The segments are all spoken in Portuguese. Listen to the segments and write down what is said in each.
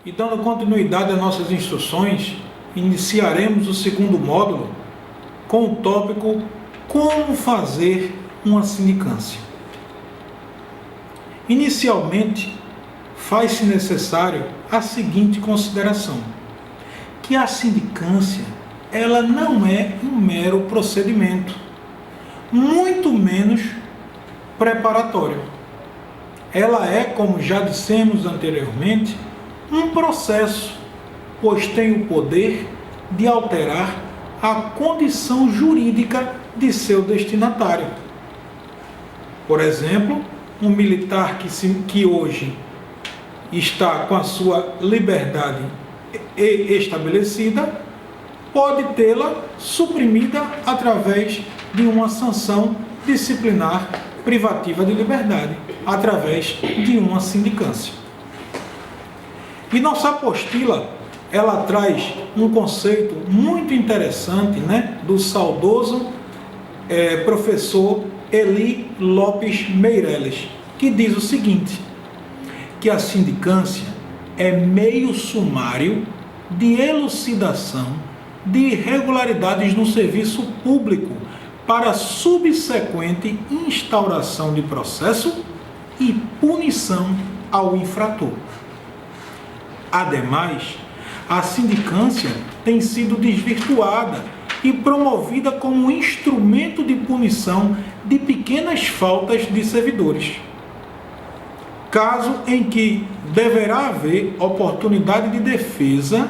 E dando continuidade às nossas instruções, iniciaremos o segundo módulo com o tópico Como fazer uma sindicância. Inicialmente, faz-se necessário a seguinte consideração, que a sindicância ela não é um mero procedimento, muito menos preparatório. Ela é, como já dissemos anteriormente, um processo, pois tem o poder de alterar a condição jurídica de seu destinatário. Por exemplo, um militar que hoje está com a sua liberdade estabelecida, pode tê-la suprimida através de uma sanção disciplinar privativa de liberdade, através de uma sindicância. E nossa apostila, ela traz um conceito muito interessante, do saudoso professor Eli Lopes Meireles, que diz o seguinte, que a sindicância é meio sumário de elucidação de irregularidades no serviço público para subsequente instauração de processo e punição ao infrator. Ademais, a sindicância tem sido desvirtuada e promovida como instrumento de punição de pequenas faltas de servidores, caso em que deverá haver oportunidade de defesa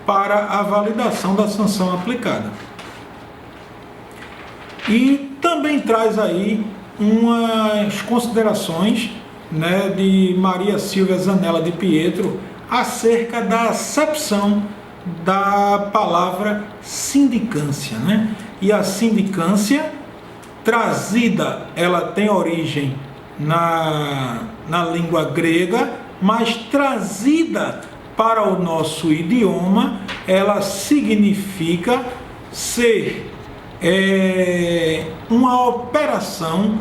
para a validação da sanção aplicada. E também traz aí umas considerações de Maria Silvia Zanella de Pietro acerca da acepção da palavra sindicância. E a sindicância trazida, ela tem origem na língua grega, mas trazida para o nosso idioma, ela significa ser uma operação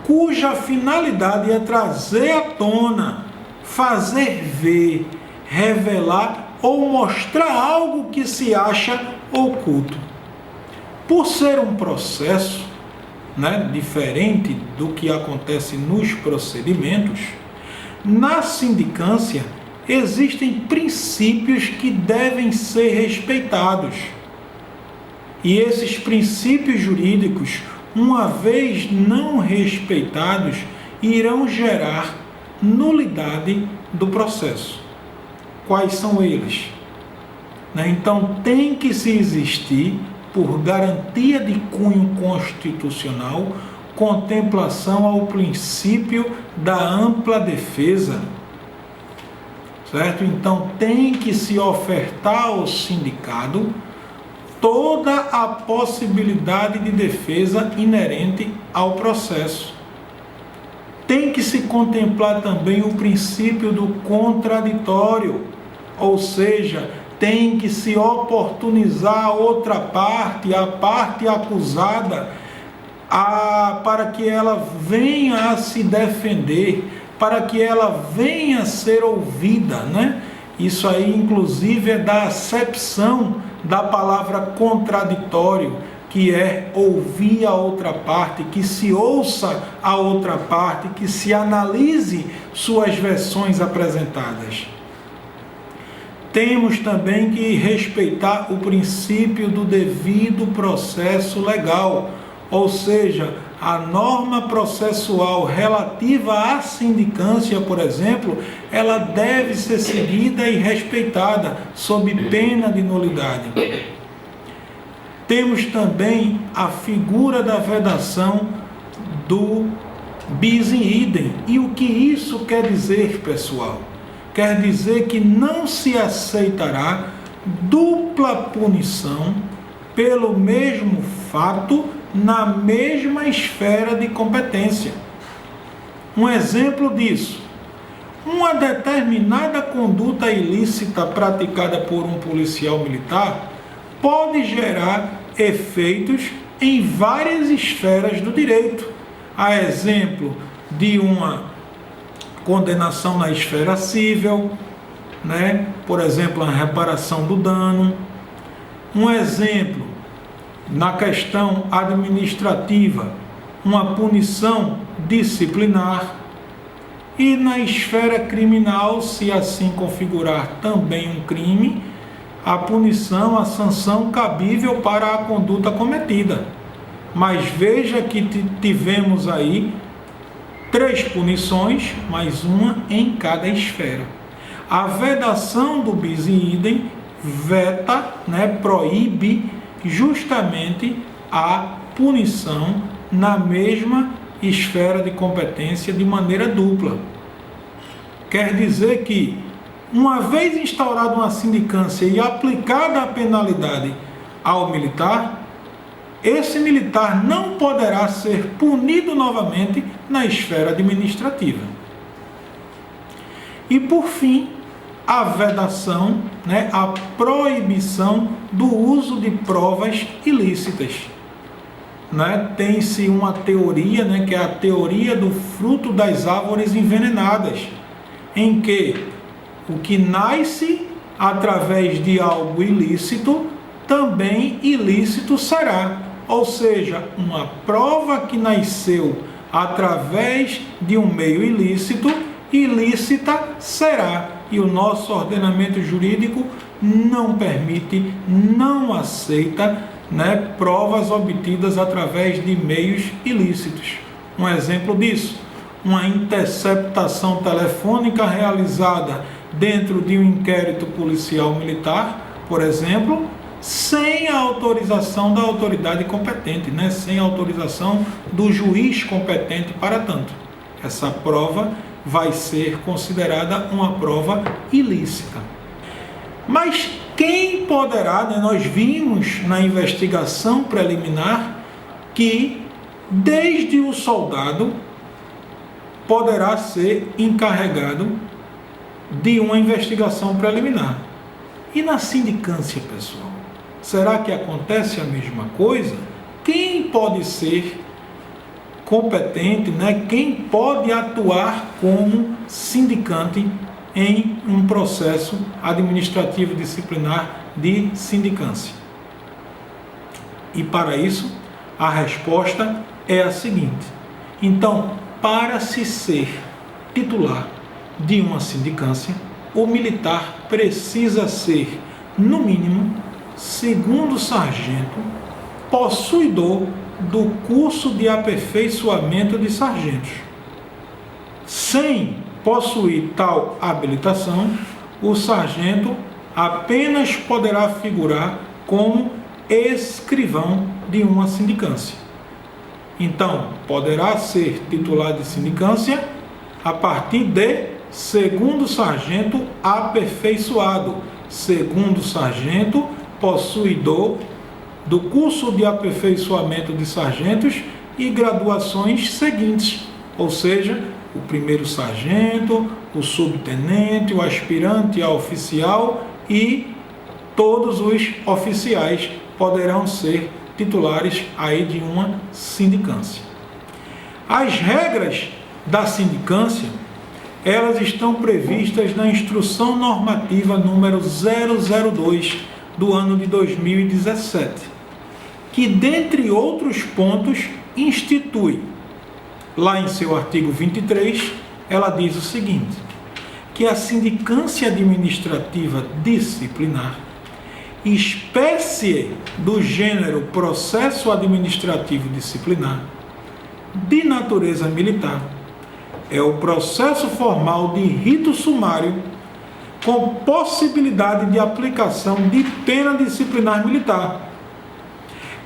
cuja finalidade é trazer à tona, fazer ver, revelar ou mostrar algo que se acha oculto. Por ser um processo diferente do que acontece nos procedimentos, na sindicância existem princípios que devem ser respeitados. E esses princípios jurídicos, uma vez não respeitados, irão gerar nulidade do processo. Quais são eles? Então, tem que se existir, por garantia de cunho constitucional, contemplação ao princípio da ampla defesa. Certo? Então, tem que se ofertar ao sindicado toda a possibilidade de defesa inerente ao processo. Tem que se contemplar também o princípio do contraditório, ou seja, tem que se oportunizar a outra parte, a parte acusada, para que ela venha a se defender, para que ela venha a ser ouvida. Isso aí, inclusive, é da acepção da palavra contraditório, que é ouvir a outra parte, que se ouça a outra parte, que se analise suas versões apresentadas. Temos também que respeitar o princípio do devido processo legal, ou seja, a norma processual relativa à sindicância, por exemplo, ela deve ser seguida e respeitada, sob pena de nulidade. Temos também a figura da vedação do bis in idem. E o que isso quer dizer, pessoal? Quer dizer que não se aceitará dupla punição pelo mesmo fato na mesma esfera de competência. Um exemplo disso: uma determinada conduta ilícita praticada por um policial militar pode gerar efeitos em várias esferas do direito, a exemplo de uma condenação na esfera civil, Por exemplo, a reparação do dano. Um exemplo, na questão administrativa, uma punição disciplinar. E na esfera criminal, se assim configurar também um crime, a punição, a sanção cabível para a conduta cometida. Mas veja que tivemos aí 3 punições, mais uma em cada esfera. A vedação do bis in idem veta, proíbe justamente a punição na mesma esfera de competência de maneira dupla. Quer dizer que, uma vez instaurada uma sindicância e aplicada a penalidade ao militar, esse militar não poderá ser punido novamente na esfera administrativa. E por fim, a vedação, a proibição do uso de provas ilícitas. Tem-se uma teoria, que é a teoria do fruto das árvores envenenadas, em que o que nasce através de algo ilícito, também ilícito será. Ou seja, uma prova que nasceu através de um meio ilícito, ilícita será. E o nosso ordenamento jurídico não permite, não aceita, provas obtidas através de meios ilícitos. Um exemplo disso, uma interceptação telefônica realizada dentro de um inquérito policial militar, por exemplo, sem a autorização da autoridade competente, sem a autorização do juiz competente para tanto. Essa prova vai ser considerada uma prova ilícita. Mas quem poderá, nós vimos na investigação preliminar que desde o soldado poderá ser encarregado de uma investigação preliminar. E na sindicância, pessoal? Será que acontece a mesma coisa? Quem pode ser competente, quem pode atuar como sindicante em um processo administrativo disciplinar de sindicância? E para isso, a resposta é a seguinte. Então, para se ser titular de uma sindicância, o militar precisa ser, no mínimo, segundo sargento, possuidor do curso de aperfeiçoamento de sargentos. Sem possuir tal habilitação, o sargento apenas poderá figurar como escrivão de uma sindicância. Então, poderá ser titular de sindicância a partir de segundo sargento aperfeiçoado, segundo sargento possuidor do curso de aperfeiçoamento de sargentos e graduações seguintes, ou seja, o primeiro sargento, o subtenente, o aspirante a oficial e todos os oficiais poderão ser titulares aí de uma sindicância. As regras da sindicância, elas estão previstas na Instrução Normativa número 002 do ano de 2017, que, dentre outros pontos, institui, lá em seu artigo 23, ela diz o seguinte, que a sindicância administrativa disciplinar, espécie do gênero processo administrativo disciplinar, de natureza militar, é o processo formal de rito sumário com possibilidade de aplicação de pena disciplinar militar.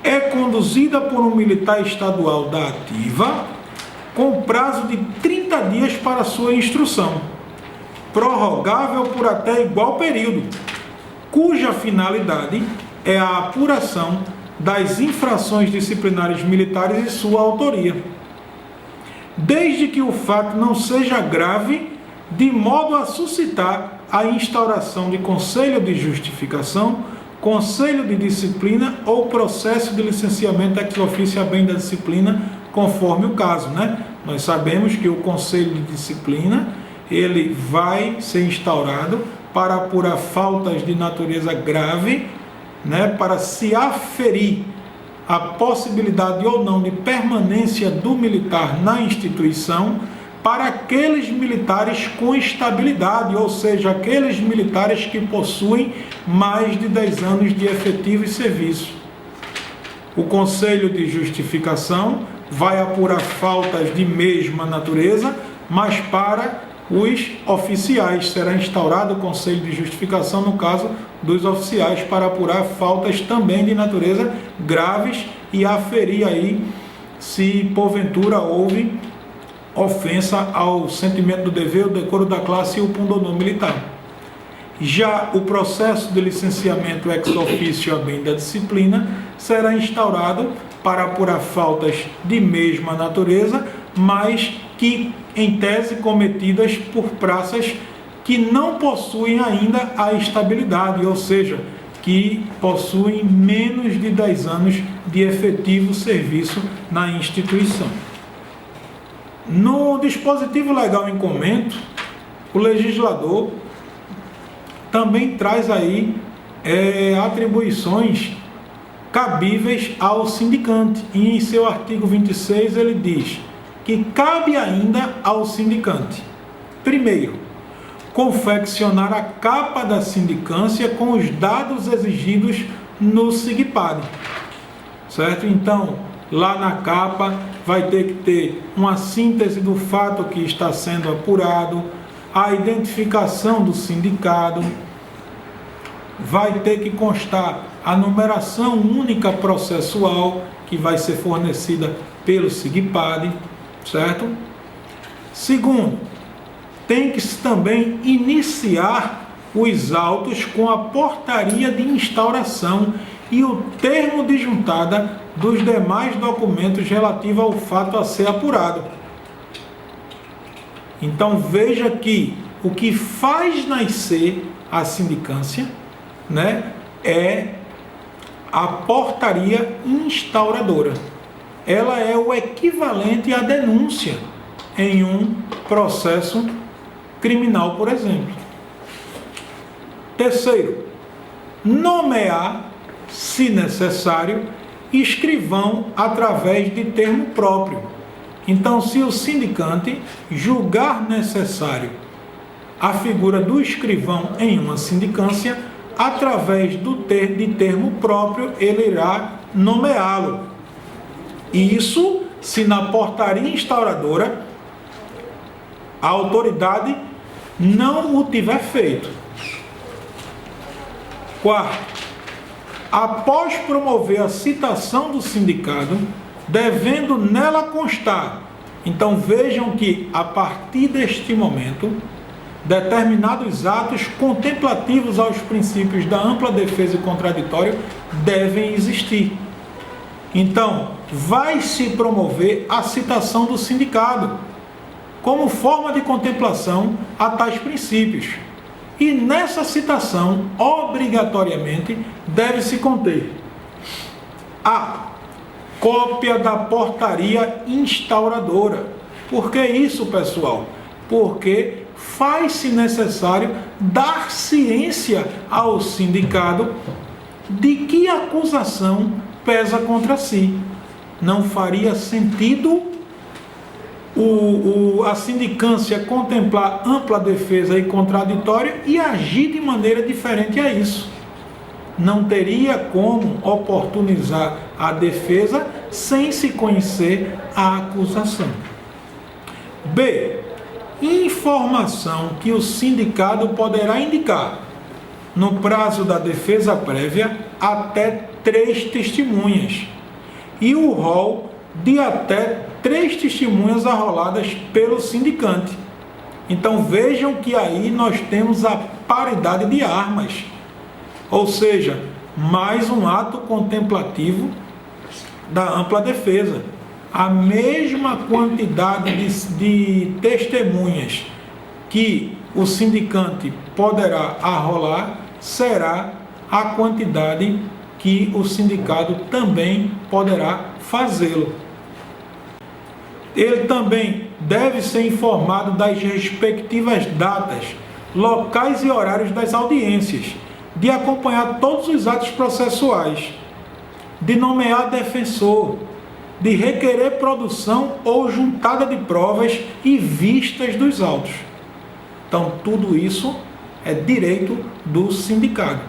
É conduzida por um militar estadual da ativa, com prazo de 30 dias para sua instrução, prorrogável por até igual período, cuja finalidade é a apuração das infrações disciplinares militares e sua autoria, desde que o fato não seja grave, de modo a suscitar a instauração de conselho de justificação, conselho de disciplina ou processo de licenciamento ex officio a bem da disciplina, conforme o caso, Nós sabemos que o conselho de disciplina, ele vai ser instaurado para apurar faltas de natureza grave, né, para se aferir a possibilidade ou não de permanência do militar na instituição, para aqueles militares com estabilidade, ou seja, aqueles militares que possuem mais de 10 anos de efetivo e serviço. O Conselho de Justificação vai apurar faltas de mesma natureza, mas para os oficiais será instaurado o Conselho de Justificação, no caso dos oficiais, para apurar faltas também de natureza graves e aferir aí se porventura houve ofensa ao sentimento do dever, o decoro da classe e o pundonor militar. Já o processo de licenciamento ex officio a bem da disciplina será instaurado para apurar faltas de mesma natureza, mas que, em tese, cometidas por praças que não possuem ainda a estabilidade, ou seja, que possuem menos de 10 anos de efetivo serviço na instituição. No dispositivo legal em comento, o legislador também traz aí atribuições cabíveis ao sindicante. E em seu artigo 26 ele diz que cabe ainda ao sindicante, primeiro, confeccionar a capa da sindicância com os dados exigidos no SIGPAD, certo? Então, lá na capa vai ter que ter uma síntese do fato que está sendo apurado, a identificação do sindicado, vai ter que constar a numeração única processual que vai ser fornecida pelo SIGPAD, certo? Segundo, tem que também iniciar os autos com a portaria de instauração e o termo de juntada dos demais documentos relativos ao fato a ser apurado. Então veja que o que faz nascer a sindicância, né, é a portaria instauradora. Ela é o equivalente à denúncia em um processo criminal, por exemplo. Terceiro, nomear, se necessário, escrivão através de termo próprio. Então, se o sindicante julgar necessário a figura do escrivão em uma sindicância, através de termo próprio, ele irá nomeá-lo. Isso se na portaria instauradora a autoridade não o tiver feito. Quarto, após promover a citação do sindicado, devendo nela constar. Então vejam que a partir deste momento, determinados atos contemplativos aos princípios da ampla defesa e contraditório devem existir. Então, vai se promover a citação do sindicado como forma de contemplação a tais princípios. E nessa citação, obrigatoriamente, deve-se conter a cópia da portaria instauradora. Por que isso, pessoal? Porque faz-se necessário dar ciência ao sindicado de que acusação pesa contra si. Não faria sentido a sindicância contemplar ampla defesa e contraditório e agir de maneira diferente a isso. Não teria como oportunizar a defesa sem se conhecer a acusação. B. Informação que o sindicado poderá indicar, no prazo da defesa prévia, até 3 testemunhas, e o rol de até 3 testemunhas arroladas pelo sindicante. Então vejam que aí nós temos a paridade de armas, ou seja, mais um ato contemplativo da ampla defesa. A mesma quantidade de testemunhas que o sindicante poderá arrolar será a quantidade que o sindicado também poderá fazê-lo. Ele também deve ser informado das respectivas datas locais e horários das audiências, de acompanhar todos os atos processuais, de nomear defensor, de requerer produção ou juntada de provas e vistas dos autos. Então, tudo isso é direito do sindicado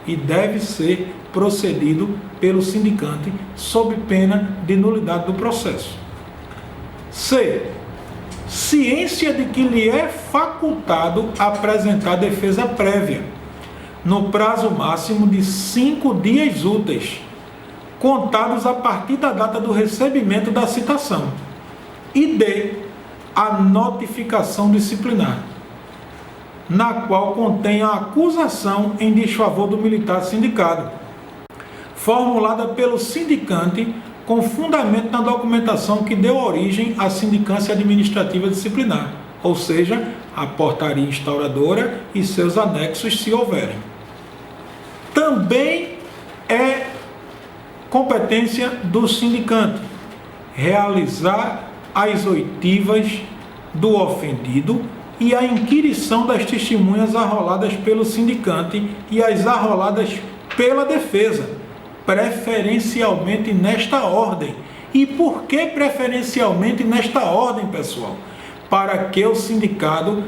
e deve ser procedido pelo sindicante sob pena de nulidade do processo. C. Ciência de que lhe é facultado apresentar defesa prévia, no prazo máximo de 5 dias úteis, contados a partir da data do recebimento da citação. E D. A notificação disciplinar, na qual contém a acusação em desfavor do militar sindicado, formulada pelo sindicante com fundamento na documentação que deu origem à sindicância administrativa disciplinar, ou seja, a portaria instauradora e seus anexos, se houverem. Também é competência do sindicante realizar as oitivas do ofendido e a inquirição das testemunhas arroladas pelo sindicante e as arroladas pela defesa, preferencialmente nesta ordem. E por que preferencialmente nesta ordem, pessoal? Para que o sindicado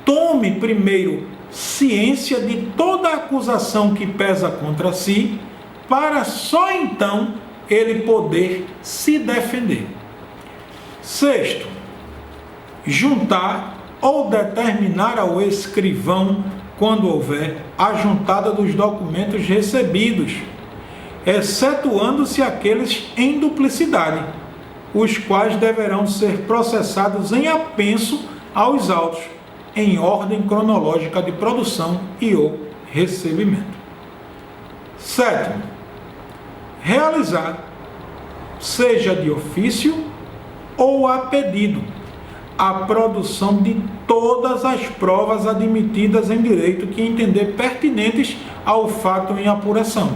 tome primeiro ciência de toda a acusação que pesa contra si, para só então ele poder se defender. Sexto, juntar ou determinar ao escrivão, quando houver, a juntada dos documentos recebidos, excetuando-se aqueles em duplicidade, os quais deverão ser processados em apenso aos autos, em ordem cronológica de produção e ou recebimento. Sétimo, realizar, seja de ofício ou a pedido, a produção de todas as provas admitidas em direito que entender pertinentes ao fato em apuração.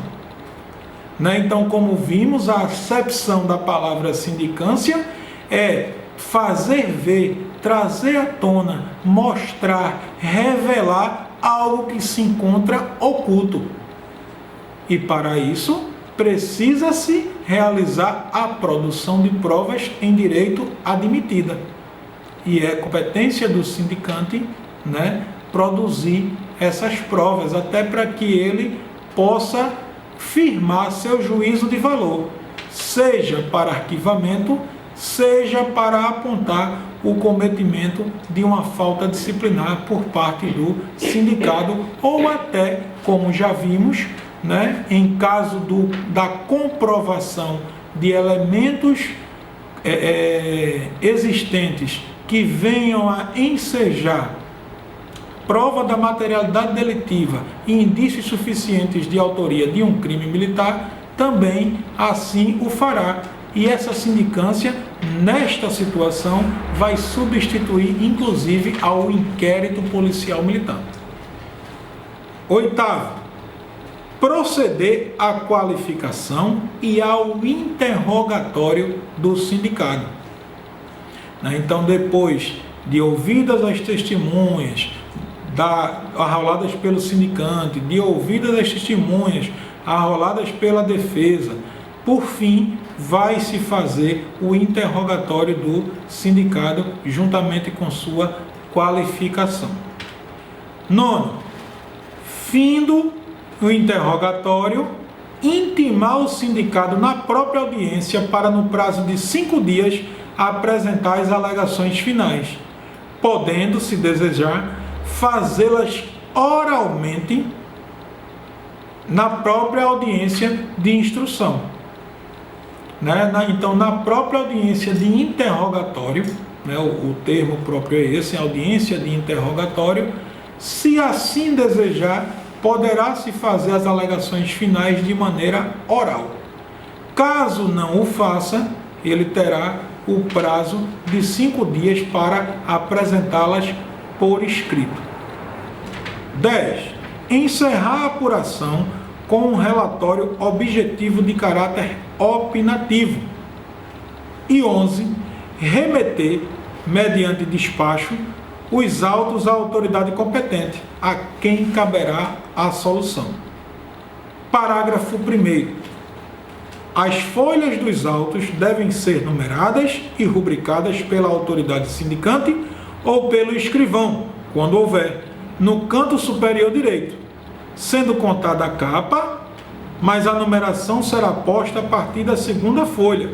Então, como vimos, a acepção da palavra sindicância é fazer ver, trazer à tona, mostrar, revelar algo que se encontra oculto. E para isso, precisa-se realizar a produção de provas em direito admitida. E é competência do sindicante, produzir essas provas, até para que ele possa firmar seu juízo de valor, seja para arquivamento, seja para apontar o cometimento de uma falta disciplinar por parte do sindicado, ou até, como já vimos, em caso da comprovação de elementos existentes que venham a ensejar prova da materialidade delitiva e indícios suficientes de autoria de um crime militar, também assim o fará. E essa sindicância, nesta situação, vai substituir, inclusive, ao inquérito policial militar. Oitavo, proceder à qualificação e ao interrogatório do sindicado. Então, depois de ouvidas as testemunhas arroladas pelo sindicante, de ouvidas as testemunhas arroladas pela defesa, por fim, vai se fazer o interrogatório do sindicado juntamente com sua qualificação. Nono, findo o interrogatório, intimar o sindicado na própria audiência para, no prazo de 5 dias, apresentar as alegações finais, podendo, se desejar, fazê-las oralmente na própria audiência de instrução. Então, na própria audiência de interrogatório, o termo próprio é esse, audiência de interrogatório, se assim desejar, poderá se fazer as alegações finais de maneira oral. Caso não o faça, ele terá o prazo de 5 dias para apresentá-las por escrito. 10. Encerrar a apuração com um relatório objetivo de caráter opinativo. E 11. Remeter, mediante despacho, os autos à autoridade competente, a quem caberá a solução. Parágrafo 1º. As folhas dos autos devem ser numeradas e rubricadas pela autoridade sindicante ou pelo escrivão, quando houver, no canto superior direito, sendo contada a capa, mas a numeração será posta a partir da segunda folha,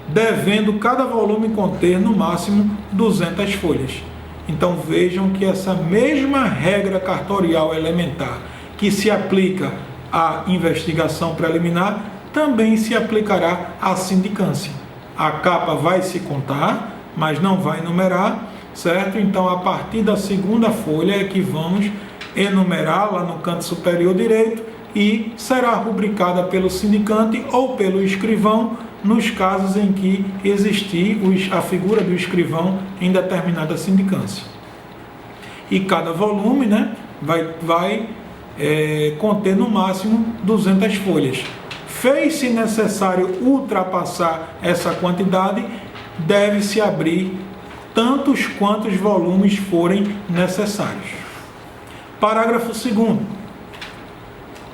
devendo cada volume conter no máximo 200 folhas. Então vejam que essa mesma regra cartorial elementar que se aplica à investigação preliminar também se aplicará à sindicância. A capa vai se contar, mas não vai numerar, certo? Então a partir da segunda folha é que vamos enumerar lá no canto superior direito e será rubricada pelo sindicante ou pelo escrivão nos casos em que existir a figura do escrivão em determinada sindicância. E cada volume, né, vai conter no máximo 200 folhas. Fez-se necessário ultrapassar essa quantidade, deve-se abrir tantos quantos volumes forem necessários. Parágrafo 2º.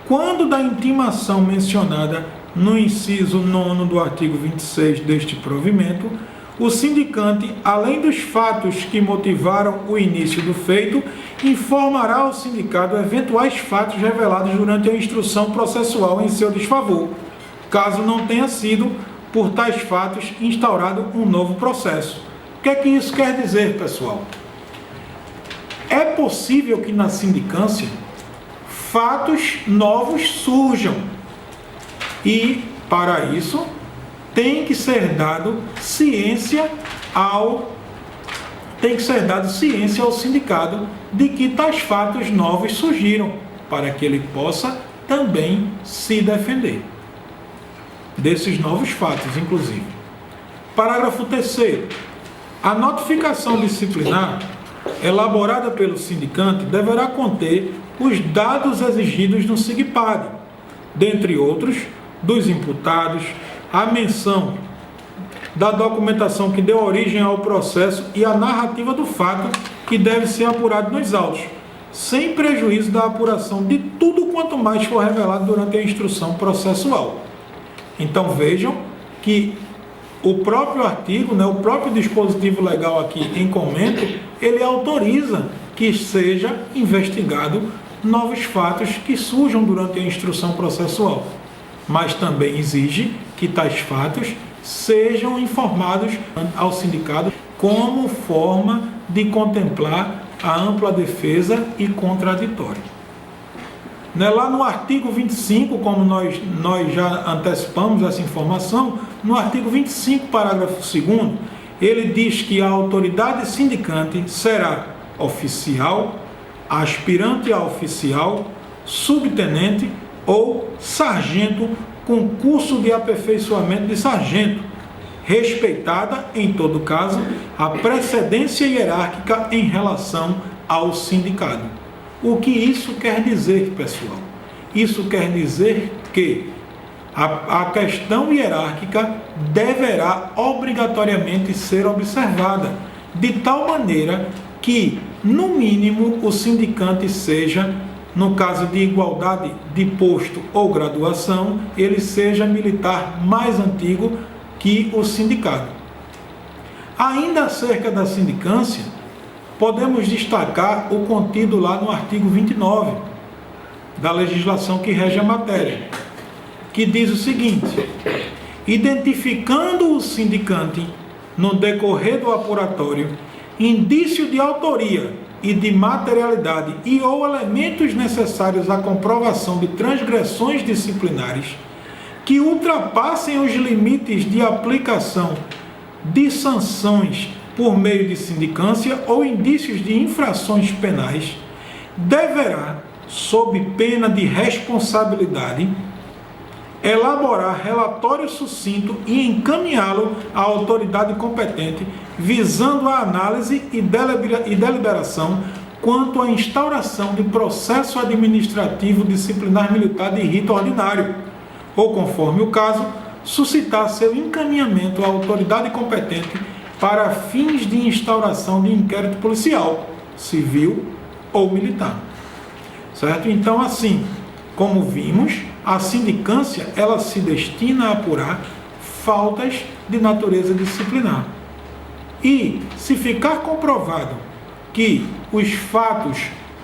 Quando da intimação mencionada no inciso 9º do artigo 26 deste provimento, o sindicante, além dos fatos que motivaram o início do feito, informará ao sindicado eventuais fatos revelados durante a instrução processual em seu desfavor, caso não tenha sido, por tais fatos, instaurado um novo processo. O que é que isso quer dizer, pessoal? É possível que na sindicância fatos novos surjam e, para isso, tem que ser dado ciência ao sindicado de que tais fatos novos surgiram, para que ele possa também se defender desses novos fatos, inclusive. Parágrafo 3º. A notificação disciplinar elaborada pelo sindicante deverá conter os dados exigidos no SIGPAD, dentre outros, dos imputados, a menção da documentação que deu origem ao processo e a narrativa do fato que deve ser apurado nos autos, sem prejuízo da apuração de tudo quanto mais for revelado durante a instrução processual. Então vejam que o próprio artigo, o próprio dispositivo legal aqui em comento, ele autoriza que seja investigado novos fatos que surjam durante a instrução processual, mas também exige que tais fatos sejam informados ao sindicado como forma de contemplar a ampla defesa e contraditório. Lá no artigo 25, como nós já antecipamos essa informação, no artigo 25, parágrafo 2º, ele diz que a autoridade sindicante será oficial, aspirante a oficial, subtenente ou sargento com curso de aperfeiçoamento de sargento, respeitada, em todo caso, a precedência hierárquica em relação ao sindicado. O que isso quer dizer, pessoal? Isso quer dizer que a questão hierárquica deverá obrigatoriamente ser observada, de tal maneira que, no mínimo, o sindicante seja, no caso de igualdade de posto ou graduação, ele seja militar mais antigo que o sindicado. Ainda acerca da sindicância, podemos destacar o contido lá no artigo 29 da legislação que rege a matéria, que diz o seguinte: identificando o sindicante no decorrer do apuratório indício de autoria e de materialidade e ou elementos necessários à comprovação de transgressões disciplinares que ultrapassem os limites de aplicação de sanções por meio de sindicância ou indícios de infrações penais, deverá, sob pena de responsabilidade, elaborar relatório sucinto e encaminhá-lo à autoridade competente, visando a análise e deliberação quanto à instauração de processo administrativo disciplinar militar de rito ordinário, ou, conforme o caso, suscitar seu encaminhamento à autoridade competente para fins de instauração de inquérito policial, civil ou militar. Certo? Então, assim, como vimos, a sindicância ela se destina a apurar faltas de natureza disciplinar. E se ficar comprovado que os fatos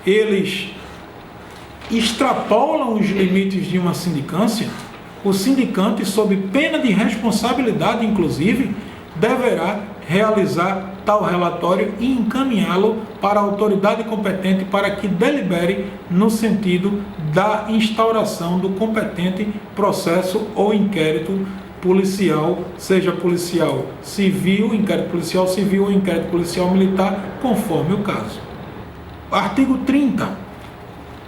eles extrapolam os limites de uma sindicância, o sindicante, sob pena de responsabilidade, inclusive, deverá realizar tal relatório e encaminhá-lo para a autoridade competente para que delibere no sentido da instauração do competente processo ou inquérito policial, seja policial civil, inquérito policial civil ou inquérito policial militar, conforme o caso. Artigo 30.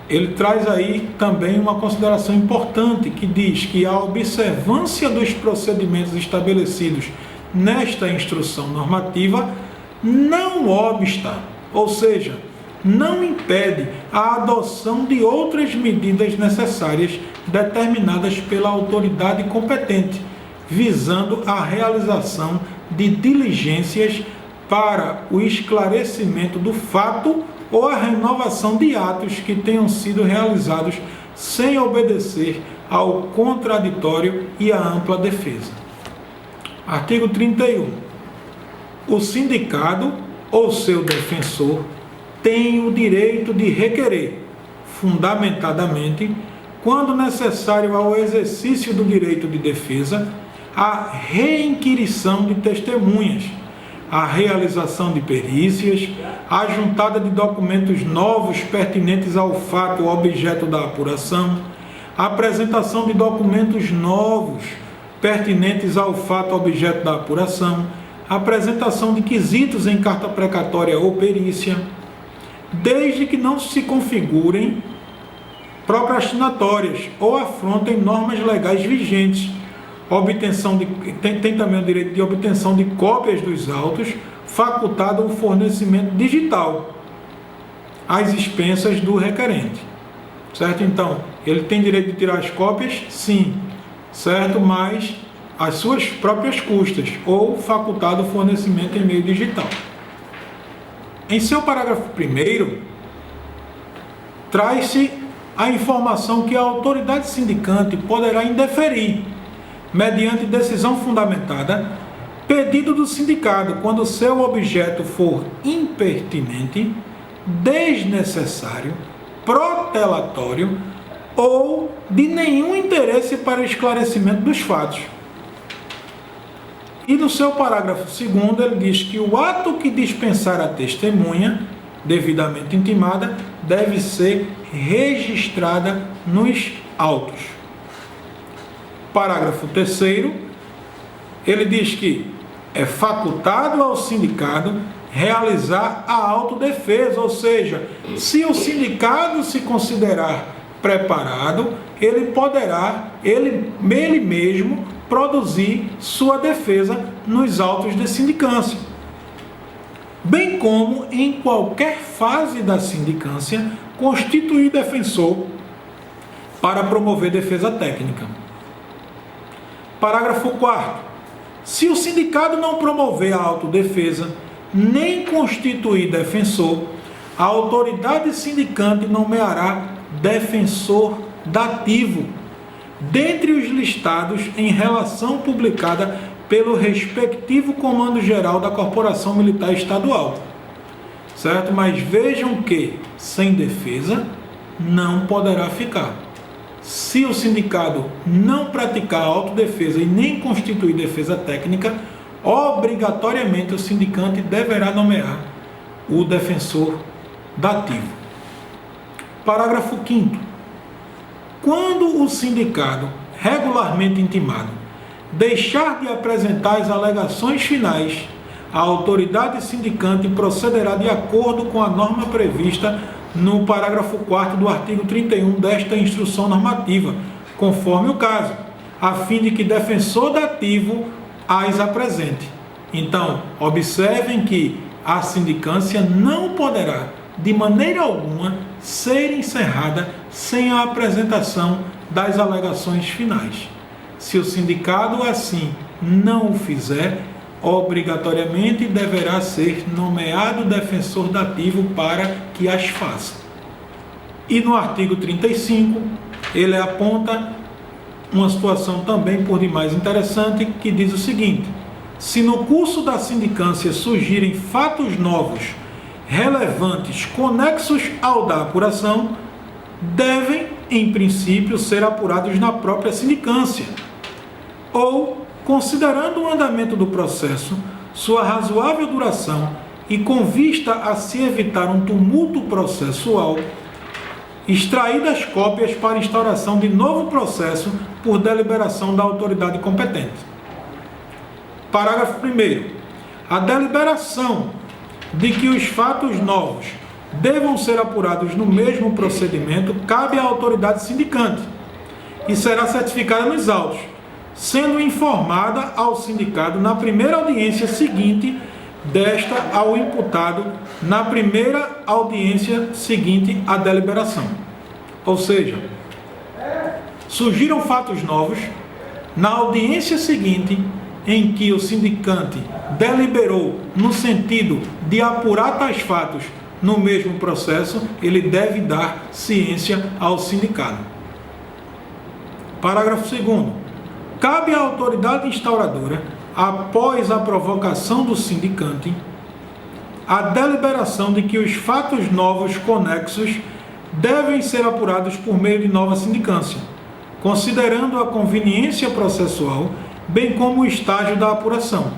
Ele traz aí também uma consideração importante que diz que a observância dos procedimentos estabelecidos nesta instrução normativa não obsta, ou seja, não impede a adoção de outras medidas necessárias determinadas pela autoridade competente, visando a realização de diligências para o esclarecimento do fato ou a renovação de atos que tenham sido realizados sem obedecer ao contraditório e à ampla defesa. Artigo 31. O sindicado ou seu defensor tem o direito de requerer, fundamentadamente, quando necessário ao exercício do direito de defesa, a reinquirição de testemunhas, a realização de perícias, a juntada de documentos novos pertinentes ao fato objeto da apuração, a apresentação de documentos novos pertinentes ao fato objeto da apuração, a apresentação de quesitos em carta precatória ou perícia, desde que não se configurem procrastinatórias ou afrontem normas legais vigentes. Tem também o direito de obtenção de cópias dos autos, facultado o fornecimento digital às expensas do requerente. Certo? Então, ele tem direito de tirar as cópias? Sim. Certo? Mas às suas próprias custas, ou facultado o fornecimento em meio digital. Em seu parágrafo 1º, traz-se a informação que a autoridade sindicante poderá indeferir, mediante decisão fundamentada, pedido do sindicato, quando seu objeto for impertinente, desnecessário, protelatório ou de nenhum interesse para o esclarecimento dos fatos. E no seu parágrafo 2º, ele diz que o ato que dispensar a testemunha, devidamente intimada, deve ser registrada nos autos. Parágrafo 3º, ele diz que é facultado ao sindicato realizar a autodefesa, ou seja, se o sindicato se considerar preparado, ele poderá, ele mesmo, produzir sua defesa nos autos de sindicância, bem como em qualquer fase da sindicância constituir defensor para promover defesa técnica. Parágrafo 4º. Se o sindicato não promover a autodefesa, nem constituir defensor, a autoridade sindicante nomeará defensor dativo, dentre os listados em relação publicada pelo respectivo Comando Geral da Corporação Militar Estadual. Certo? Mas vejam que, sem defesa, não poderá ficar. Se o sindicato não praticar autodefesa e nem constituir defesa técnica, obrigatoriamente o sindicante deverá nomear o defensor dativo. Parágrafo 5º. Quando o sindicato, regularmente intimado, deixar de apresentar as alegações finais, a autoridade sindicante procederá de acordo com a norma prevista no parágrafo 4º do artigo 31 desta instrução normativa, conforme o caso, a fim de que defensor dativo as apresente. Então, observem que a sindicância não poderá, de maneira alguma, ser encerrada sem a apresentação das alegações finais. Se o sindicato assim não o fizer, obrigatoriamente deverá ser nomeado defensor dativo para que as faça. E no artigo 35, ele aponta uma situação também por demais interessante, que diz o seguinte: se no curso da sindicância surgirem fatos novos, relevantes, conexos ao da apuração, devem, em princípio, ser apurados na própria sindicância, ou, considerando o andamento do processo, sua razoável duração e com vista a se evitar um tumulto processual, extraídas cópias para instauração de novo processo por deliberação da autoridade competente. Parágrafo 1º. A deliberação de que os fatos novos devam ser apurados no mesmo procedimento cabe à autoridade sindicante e será certificada nos autos, sendo informada ao sindicado na primeira audiência seguinte desta ao imputado na primeira audiência seguinte à deliberação. Ou seja, surgiram fatos novos, na audiência seguinte em que o sindicante deliberou no sentido de apurar tais fatos no mesmo processo, ele deve dar ciência ao sindicado. Parágrafo 2º. Cabe à autoridade instauradora, após a provocação do sindicante, a deliberação de que os fatos novos conexos devem ser apurados por meio de nova sindicância, considerando a conveniência processual, bem como o estágio da apuração.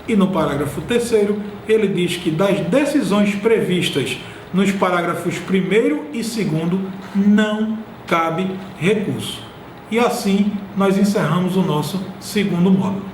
E no parágrafo 3º, ele diz que das decisões previstas nos parágrafos 1º e 2º não cabe recurso. E assim nós encerramos o nosso segundo módulo.